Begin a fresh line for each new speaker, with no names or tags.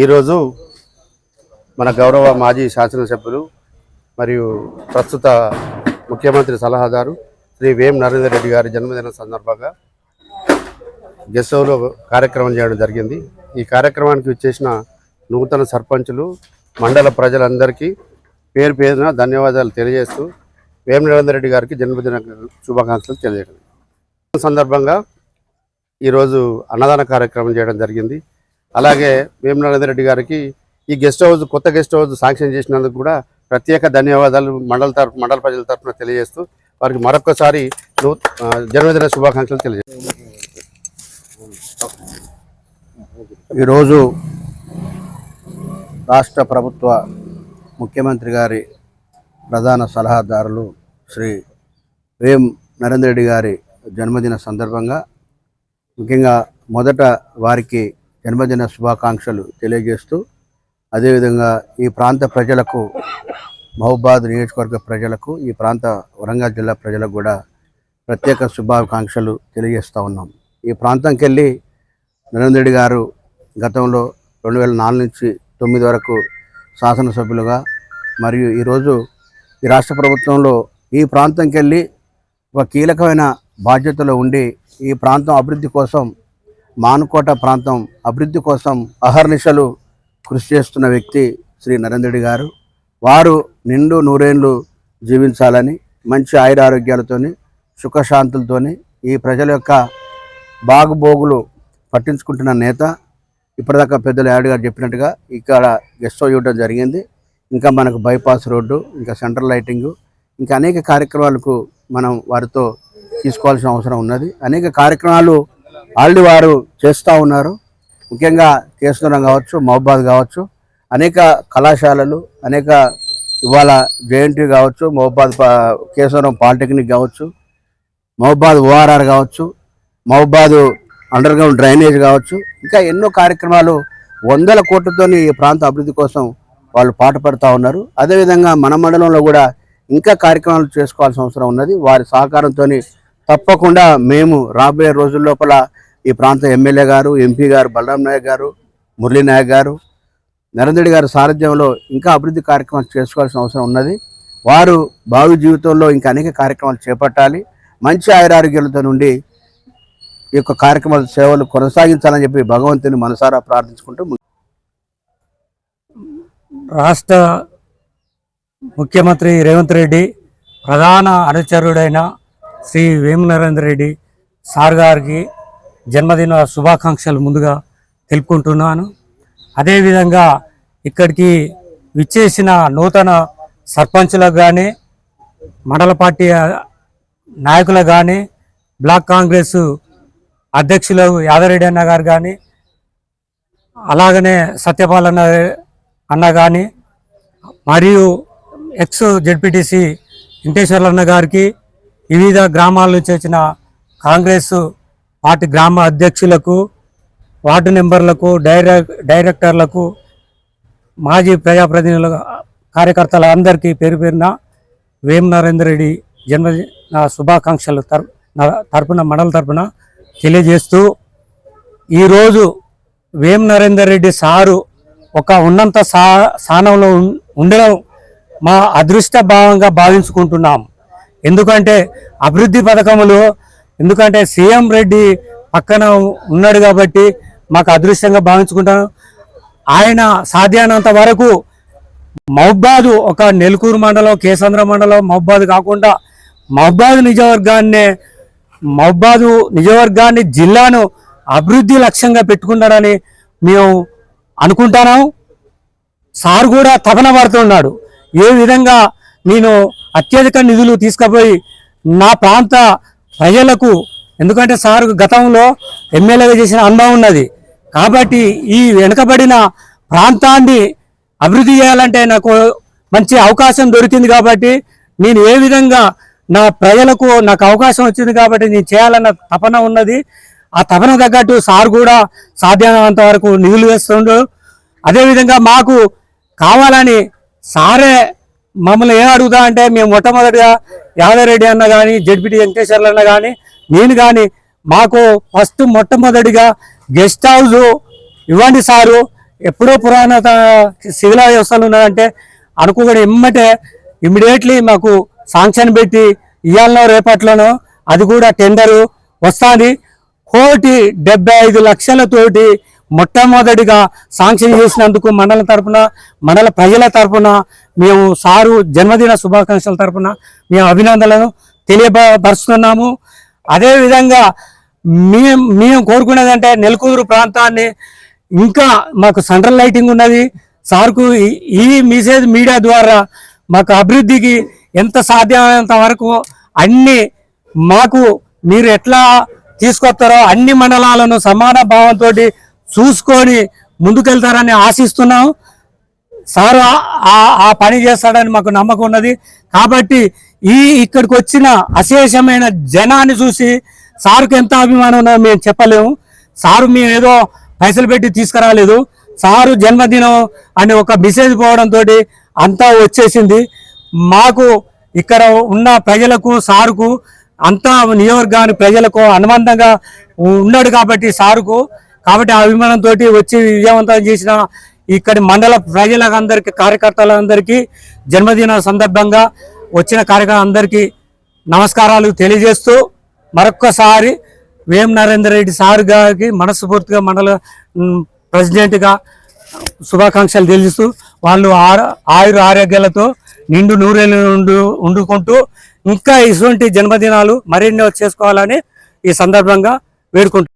ఈరోజు మన గౌరవ మాజీ శాసనసభ్యులు మరియు ప్రస్తుత ముఖ్యమంత్రి సలహాదారు శ్రీ వేం నరేందర్ రెడ్డి గారి జన్మదిన సందర్భంగా గెస్ట్ హౌస్లో కార్యక్రమం చేయడం జరిగింది. ఈ కార్యక్రమానికి వచ్చేసిన నూతన సర్పంచులు మండల ప్రజలందరికీ పేరు పేరున ధన్యవాదాలు తెలియజేస్తూ వేం నరేందర్ రెడ్డి గారికి జన్మదిన శుభాకాంక్షలు తెలియజేయడం సందర్భంగా ఈరోజు అన్నదాన కార్యక్రమం చేయడం జరిగింది. అలాగే వేం నరేందర్ రెడ్డి గారికి ఈ కొత్త గెస్ట్ హౌస్ శాంక్షన్ చేసినందుకు కూడా ప్రత్యేక ధన్యవాదాలు మండల ప్రజల తరఫున తెలియజేస్తూ వారికి మరొకసారి జన్మదిన శుభాకాంక్షలు తెలియజేస్తాం.
ఈరోజు రాష్ట్ర ప్రభుత్వ ముఖ్యమంత్రి గారి ప్రధాన సలహాదారులు శ్రీ వేం నరేందర్ రెడ్డి గారి జన్మదిన సందర్భంగా ముఖ్యంగా మొదట వారికి జన్మదిన శుభాకాంక్షలు తెలియజేస్తూ అదేవిధంగా ఈ ప్రాంత ప్రజలకు మహబూబాద్ నియోజకవర్గ ప్రజలకు ఈ ప్రాంత వరంగల్ జిల్లా ప్రజలకు కూడా ప్రత్యేక శుభాకాంక్షలు తెలియజేస్తూ ఉన్నాం. ఈ ప్రాంతంకి వెళ్ళి నరేందర్ రెడ్డి గారు గతంలో 2004 నుంచి 2009 వరకు శాసనసభ్యులుగా మరియు ఈరోజు ఈ రాష్ట్ర ప్రభుత్వంలో ఈ ప్రాంతంకి వెళ్ళి ఒక కీలకమైన బాధ్యతలో ఉండి ఈ ప్రాంతం అభివృద్ధి కోసం మానుకోట ప్రాంతం అభివృద్ధి కోసం అహర్నిశలు కృషి చేస్తున్న వ్యక్తి శ్రీ నరేందర్ రెడ్డి గారు. వారు నిండు నూరేళ్లు జీవించాలని మంచి ఆయురారోగ్యాలతోని సుఖశాంతులతోని ఈ ప్రజల యొక్క బాగుబోగులు పట్టించుకుంటున్న నేత. ఇప్పటిదాకా పెద్దలు యాడ్ గారు చెప్పినట్టుగా ఇక్కడ గెస్ట్ హౌస్ ఇవ్వడం జరిగింది. ఇంకా మనకు బైపాస్ రోడ్డు, ఇంకా సెంట్రల్ లైటింగు, ఇంకా అనేక కార్యక్రమాలకు మనం వారితో తీసుకోవాల్సిన అవసరం ఉన్నది. అనేక కార్యక్రమాలు ఆల్రెడీ వారు చేస్తూ ఉన్నారు. ముఖ్యంగా కేసురం కావచ్చు, మహబూబాద్ కావచ్చు, అనేక కళాశాలలు, అనేక ఇవాళ జేఎన్టీ కావచ్చు, మహబూబాద్ కేసురం పాలిటెక్నిక్ కావచ్చు, మహబూబాద్ ఓఆర్ఆర్ కావచ్చు, మహబూబాద్ అండర్ గ్రౌండ్ డ్రైనేజ్ కావచ్చు, ఇంకా ఎన్నో కార్యక్రమాలు 100 కోట్లతో ఈ ప్రాంత అభివృద్ధి కోసం వాళ్ళు పాటుపడుతూ ఉన్నారు. అదేవిధంగా మన మండలంలో కూడా ఇంకా కార్యక్రమాలు చేసుకోవాల్సిన అవసరం ఉన్నది. వారి సహకారంతో తప్పకుండా మేము రాబోయే రోజుల లోపల ఈ ప్రాంత ఎమ్మెల్యే గారు, ఎంపీ గారు, బలరాం నాయక్ గారు, మురళీ నాయక్ గారు, నరేందర్ రెడ్డి గారి సారథ్యంలో ఇంకా అభివృద్ధి కార్యక్రమాలు చేసుకోవాల్సిన అవసరం ఉన్నది. వారు భావి జీవితంలో ఇంకా అనేక కార్యక్రమాలు చేపట్టాలి. మంచి ఆయురారోగ్యాలతో నుండి ఈ యొక్క కార్యక్రమాల సేవలు కొనసాగించాలని చెప్పి భగవంతుని మనసారా ప్రార్థించుకుంటూ
రాష్ట్ర ముఖ్యమంత్రి రేవంత్ రెడ్డి ప్రధాన అనుచరుడైన శ్రీ వేం నరేందర్ రెడ్డి సార్ గారికి జన్మదిన శుభాకాంక్షలు ముందుగా తెలుపుకుంటున్నాను. అదేవిధంగా ఇక్కడికి విచ్చేసిన నూతన సర్పంచులకు కానీ, మండల పార్టీ నాయకులకు కానీ, బ్లాక్ కాంగ్రెస్ అధ్యక్షులు యాదరెడ్డి అన్న గారు కానీ, అలాగనే సత్యపాల్ అన్న కానీ, మరియు ఎక్స్ జెడ్పీటీసీ వెంకటేశ్వర్లు అన్న గారికి, వివిధ గ్రామాల నుంచి వచ్చిన కాంగ్రెస్ పార్టీ గ్రామ అధ్యక్షులకు, వార్డు మెంబర్లకు, డైరెక్టర్లకు, మాజీ ప్రజాప్రతినిధుల కార్యకర్తల అందరికీ పేరు పేరున వేం నరేందర్ రెడ్డి జన్మదిన శుభాకాంక్షలు మండల తరపున తెలియజేస్తూ, ఈరోజు వేం నరేందర్ రెడ్డి సారు ఒక ఉన్నత స్థానంలో ఉండడం మా అదృష్ట భావంగా భావించుకుంటున్నాం. ఎందుకంటే అభివృద్ధి పథకములు, ఎందుకంటే సీఎం రెడ్డి పక్కన ఉన్నాడు కాబట్టి మాకు అదృష్టంగా భావించుకుంటాం. ఆయన సాధ్యమైనంత వరకు మహబూబాద్ ఒక నెలకూరు మండలం, కేసంద్ర మండలం మహబూబాద్ కాకుండా మహబూబాద్ నియోజకవర్గాన్ని జిల్లాను అభివృద్ధి లక్ష్యంగా పెట్టుకున్నాడని మేము అనుకుంటున్నాం. సార్ కూడా తపన పడుతున్నాడు. ఏ విధంగా నేను అత్యధిక నిధులు తీసుకుపోయి నా ప్రాంత ప్రజలకు, ఎందుకంటే సార్ గతంలో ఎమ్మెల్యేగా చేసిన అనుభవం ఉన్నది కాబట్టి ఈ వెనుకబడిన ప్రాంతాన్ని అభివృద్ధి చేయాలంటే నాకు మంచి అవకాశం దొరికింది కాబట్టి నేను ఏ విధంగా నా ప్రజలకు నాకు అవకాశం వచ్చింది కాబట్టి నేను చేయాలన్న తపన ఉన్నది. ఆ తపన తగ్గట్టు సార్ కూడా సాధ్యమైనంత వరకు నిధులు వేస్తుండ్రు. అదేవిధంగా మాకు కావాలని సారే మమ్మల్ని ఏం అడుగుతా అంటే, మేము మొట్టమొదటిగా యాదరెడ్డి అన్న కానీ, జడ్పీటీ వెంకటేశ్వర్లు అన్న కానీ, నేను కానీ మాకు ఫస్ట్ మొట్టమొదటిగా గెస్ట్ హౌస్ ఇవ్వండి సారు, ఎప్పుడో పురాణత శిథిల వ్యవస్థలు ఉన్నదంటే అనుకోకుండా ఇమ్మీడియట్లీ మాకు శాంక్షన్ పెట్టి ఇవాళనో రేపట్లోనో అది కూడా టెండరు వస్తుంది. 1,75,00,000తోటి మొట్టమొదటిగా శాంక్షన్ చేసినందుకు మండలం తరపున మండల ప్రజల తరపున మేము సారు జన్మదిన శుభాకాంక్షల తరపున మేము అభినందనలను తెలియపరుస్తున్నాము. అదేవిధంగా మేము కోరుకునేదంటే నెలకూరు ప్రాంతాన్ని ఇంకా మాకు సెంట్రల్ లైటింగ్ ఉన్నది. సార్కు ఈ మెసేజ్ మీడియా ద్వారా మాకు అభివృద్ధికి ఎంత సాధ్యమైనంత వరకు అన్ని మాకు మీరు ఎట్లా తీసుకొస్తారో అన్ని మండలాలను సమాన భావంతో చూసుకొని ముందుకెళ్తారని ఆశిస్తున్నాం. సార్ ఆ పని చేస్తాడని మాకు నమ్మకం ఉన్నది. కాబట్టి ఇక్కడికి వచ్చిన అశేషమైన జనాన్ని చూసి సార్కు ఎంత అభిమానం ఉన్నదో మేము చెప్పలేము. సారు మేము ఏదో పైసలు పెట్టి తీసుకురాలేదు. సారు జన్మదినం అని ఒక మెసేజ్ పోవడంతో అంతా వచ్చేసింది. మాకు ఇక్కడ ఉన్న ప్రజలకు సారుకు అంతా నియోజకవర్గాని ప్రజలకు అనుబంధంగా ఉన్నాడు కాబట్టి సారుకు కాబట్టి ఆ అభిమానంతో వచ్చి విజయవంతం చేసిన ఇక్కడి మండల ప్రజలందరికీ కార్యకర్తలందరికీ జన్మదిన సందర్భంగా వచ్చిన కార్యకర్తలందరికీ నమస్కారాలు తెలియజేస్తూ మరొక్కసారి వేం నరేందర్ రెడ్డి సార్ గారికి మనస్ఫూర్తిగా మండల ప్రెసిడెంట్గా శుభాకాంక్షలు తెలియజేస్తూ వాళ్ళు ఆయుర ఆరోగ్యాలతో నిండు నూరేళ్ళు ఉండుకుంటూ ఇంకా ఇటువంటి జన్మదినాలు మరిన్నో చేసుకోవాలని ఈ సందర్భంగా వేడుకుంటున్నాను.